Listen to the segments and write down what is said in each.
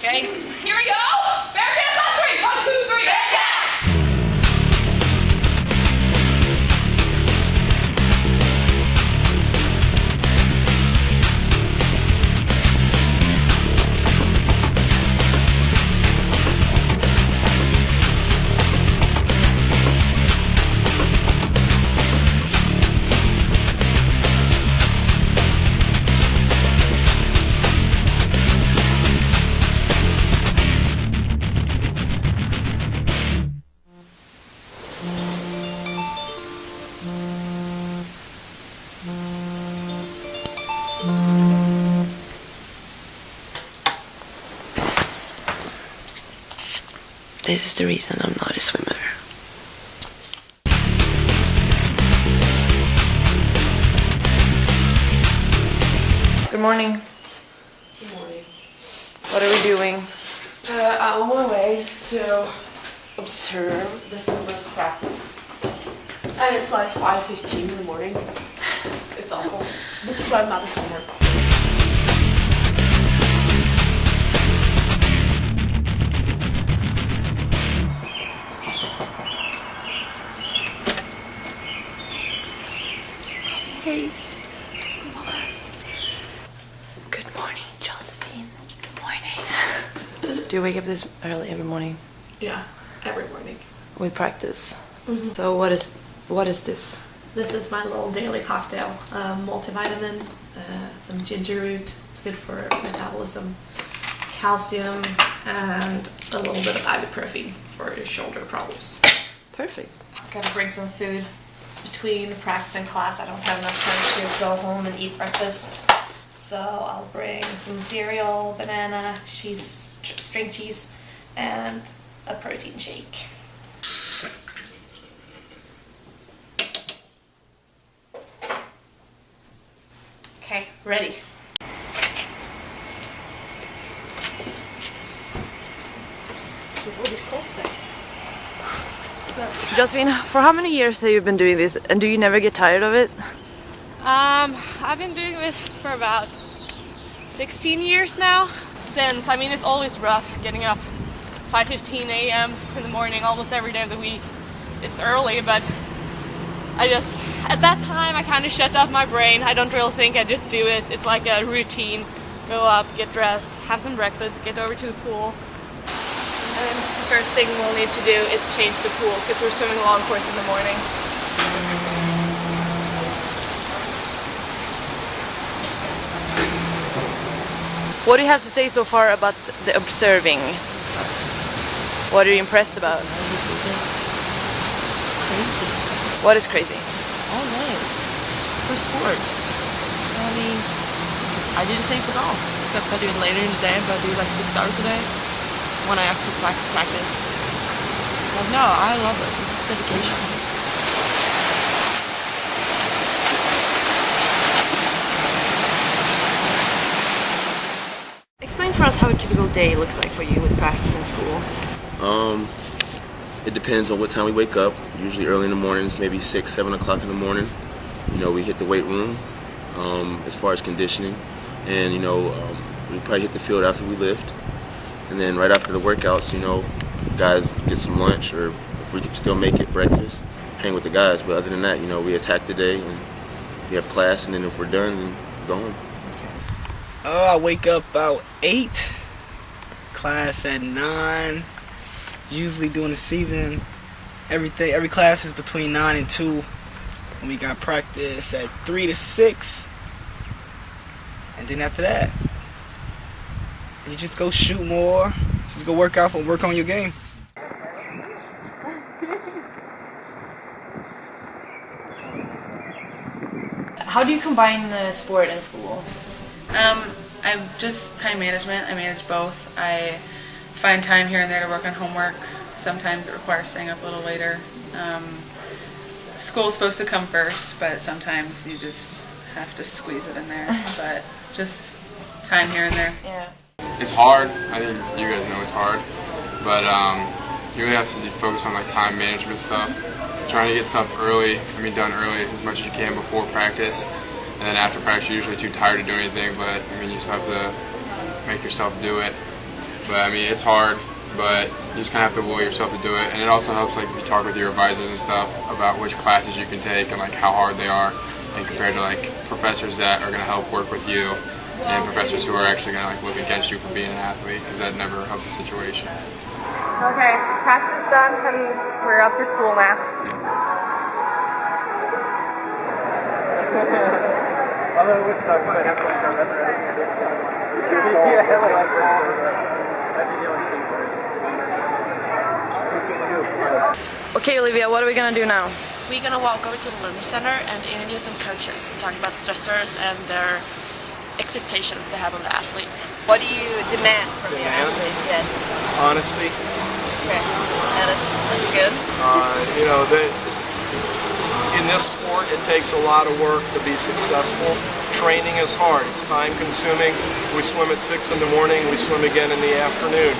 Okay, here we go. Bear cats on 3. 1, 2, 3. Bear cats. This is the reason I'm not a swimmer. Good morning. Good morning. What are we doing? I'm on my way to observe the swimmer's practice. And it's like 5:15 in the morning. It's awful. This is why I'm not a swimmer. Hey. Good morning, Josephine. Good morning. Do you wake up this early every morning? Yeah, every morning. We practice. So what is this? This is my little daily cocktail. Multivitamin, some ginger root. It's good for metabolism. Calcium, and a little bit of ibuprofen for your shoulder problems. Perfect. Gotta bring some food between practice and class. I don't have enough time to go home and eat breakfast. So I'll bring some cereal, banana, cheese, string cheese, and a protein shake. Okay, ready. Josephine, for how many years have you been doing this, and do you never get tired of it? I've been doing this for about 16 years now. I mean, it's always rough getting up 5:15 a.m. in the morning almost every day of the week. It's early, but at that time I kind of shut off my brain. I don't really think, I just do it. It's like a routine. Go up, get dressed, have some breakfast, get over to the pool. And then the first thing we'll need to do is change the pool because we're swimming a long course in the morning. What do you have to say so far about the observing? What are you impressed about? It's crazy. What is crazy? Always. For sport. I mean, I do the same for golf, except I do it later in the day, but I do like 6 hours a day when I actually practice. But no, I love it. This is dedication. Explain for us how a typical day looks like for you with practice in school. It depends on what time we wake up. Usually early in the mornings, maybe 6, 7 o'clock in the morning. You know, we hit the weight room as far as conditioning. And, you know, we probably hit the field after we lift. And then right after the workouts, you know, guys get some lunch, or if we can still make it, breakfast, hang with the guys. But other than that, you know, we attack the day and we have class, and then if we're done, then go home. I wake up about 8, class at 9. Usually during the season, every class is between 9 and 2. And we got practice at 3 to 6. And then after that, you just go shoot more, just go work out and work on your game. How do you combine sport and school? I'm just time management. I manage both. I find time here and there to work on homework. Sometimes it requires staying up a little later. School's supposed to come first, but sometimes you just have to squeeze it in there. But just time here and there. Yeah. It's hard. I think you guys know it's hard, but you really have to focus on like time management stuff. Trying to get stuff early, done early as much as you can before practice, and then after practice you're usually too tired to do anything. But I mean, you just have to make yourself do it. But I mean, it's hard, but you just kind of have to will yourself to do it. And it also helps, like, if you talk with your advisors and stuff about which classes you can take and like how hard they are, and compared to like professors that are going to help work with you and professors who are actually going to like look against you for being an athlete, because that never helps the situation. Okay, practice is done and we're up for school now. Okay, Olivia, what are we gonna do now? We're gonna walk over to the Learning Center and interview some coaches and talk about stressors and their expectations they have on the athletes. What do you demand from your athlete? Yes. Honesty. Okay. Yeah, that's good. You know, in this sport, it takes a lot of work to be successful. Training is hard. It's time consuming. We swim at 6 in the morning. We swim again in the afternoon.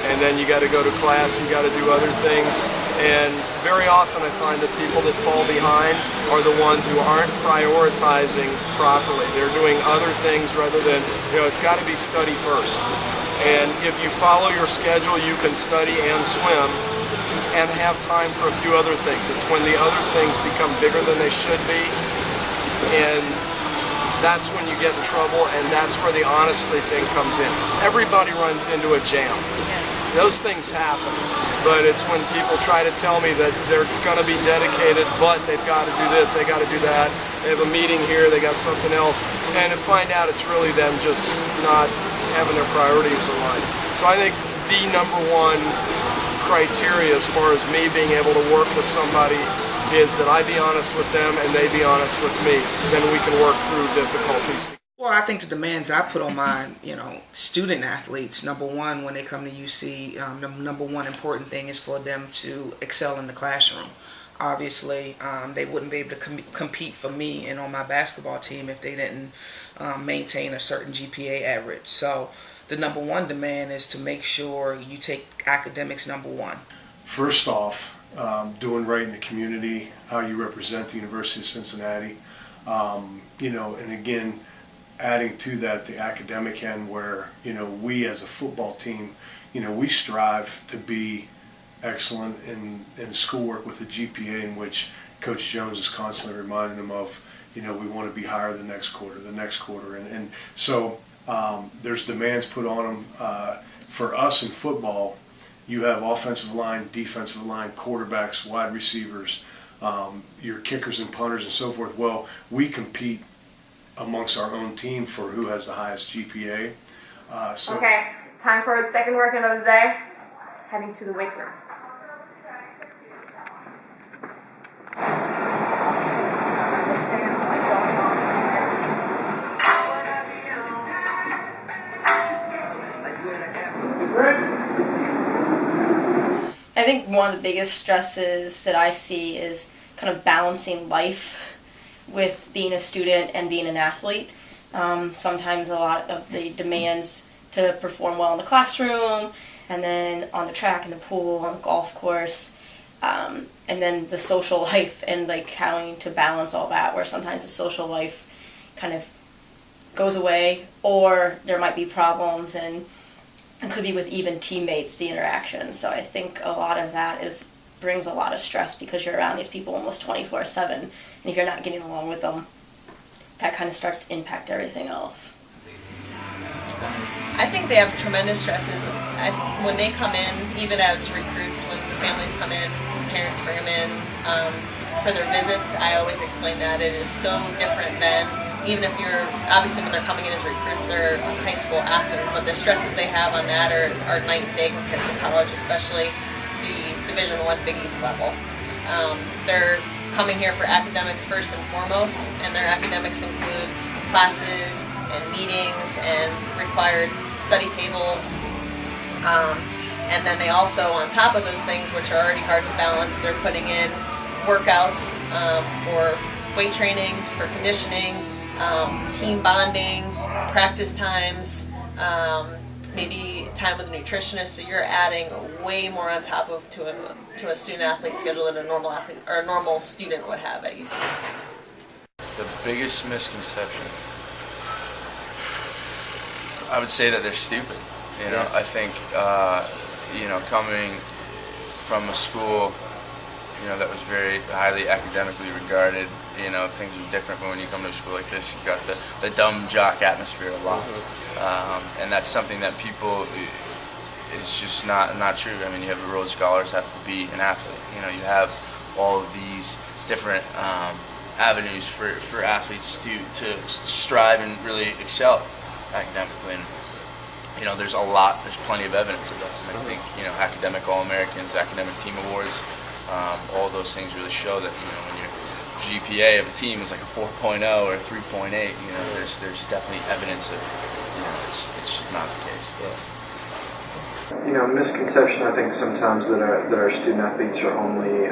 And then you got to go to class. You got to do other things. And very often I find that people that fall behind are the ones who aren't prioritizing properly. They're doing other things rather than, you know, it's got to be study first. And if you follow your schedule, you can study and swim and have time for a few other things. It's when the other things become bigger than they should be, and that's when you get in trouble, and that's where the honesty thing comes in. Everybody runs into a jam. Those things happen, but it's when people try to tell me that they're going to be dedicated, but they've got to do this, they got to do that, they have a meeting here, they got something else, and to find out it's really them just not having their priorities aligned. So I think the number one criteria as far as me being able to work with somebody is that I be honest with them and they be honest with me. Then we can work through difficulties. Well, I think the demands I put on my, student athletes, number one, when they come to UC, the number one important thing is for them to excel in the classroom. Obviously, they wouldn't be able to compete for me and on my basketball team if they didn't maintain a certain GPA average. So the number one demand is to make sure you take academics number one. First off, doing right in the community, how you represent the University of Cincinnati, and again, adding to that the academic end where, we as a football team, we strive to be excellent in schoolwork with the GPA in which Coach Jones is constantly reminding them of, we want to be higher the next quarter. And so there's demands put on them. For us in football, you have offensive line, defensive line, quarterbacks, wide receivers, your kickers and punters and so forth. Well, we compete amongst our own team for who has the highest GPA. Okay, time for the second workout of the day. Heading to the weight room. I think one of the biggest stresses that I see is kind of balancing life with being a student and being an athlete. Sometimes a lot of the demands to perform well in the classroom, and then on the track, in the pool, on the golf course, and then the social life and like having to balance all that, where sometimes the social life kind of goes away, or there might be problems, and it could be with even teammates, the interaction. So I think a lot of that brings a lot of stress because you're around these people almost 24/7, and if you're not getting along with them, that kind of starts to impact everything else. I think they have tremendous stresses when they come in, even as recruits, when the families come in, parents bring them in for their visits. I always explain that it is so different than, even if you're, obviously when they're coming in as recruits, they're a high school athlete, but the stresses they have on that are night and day compared to college, especially the Division I Big East level. They're coming here for academics first and foremost, and their academics include classes and meetings and required study tables. And then they also, on top of those things, which are already hard to balance, they're putting in workouts for weight training, for conditioning, team bonding, practice times, maybe time with a nutritionist. So you're adding way more on top of to a student athlete schedule than a normal athlete or a normal student would have at UC. The biggest misconception, I would say that they're stupid. You know, I think you know, coming from a school, you know, that was very highly academically regarded, you know, things are different when you come to a school like this. You've got the dumb jock atmosphere a lot, and that's something that people is just not true. I mean, you have the Rhodes Scholars have to be an athlete. You know, you have all of these different avenues for athletes to strive and really excel academically. And you know, there's plenty of evidence of that. And I think, you know, academic All-Americans, academic team awards, all those things really show that, you know, when your GPA of a team is like a 4.0 or a 3.8, you know, there's definitely evidence of, you know, it's just not the case. You know, misconception I think sometimes that our student athletes are only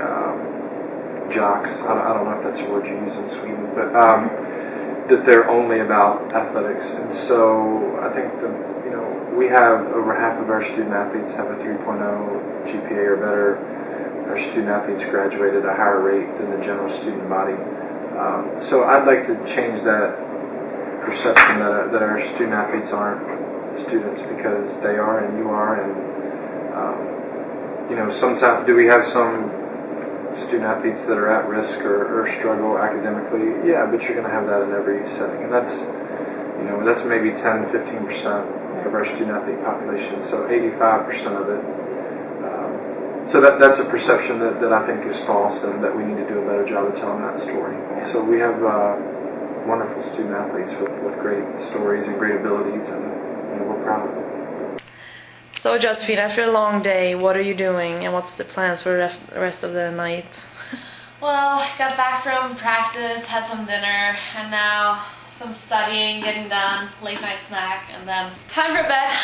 jocks. I don't know if that's a word you use in Sweden, but that they're only about athletics. And so I think we have over half of our student athletes have a 3.0 GPA or better. Our student athletes graduate at a higher rate than the general student body. So I'd like to change that perception that our student athletes aren't students, because they are and you are. And you know, sometimes do we have some student athletes that are at risk or struggle academically? Yeah, but you're going to have that in every setting, and that's maybe 10-15% of our student athlete population, so 85% of it. So that's a perception that I think is false, and that we need to do a better job of telling that story. So we have wonderful student athletes with great stories and great abilities, and we're proud of them. So Josephine, after a long day, what are you doing, and what's the plans for the rest of the night? Well, got back from practice, had some dinner, and now some studying, getting done, late night snack, and then time for bed.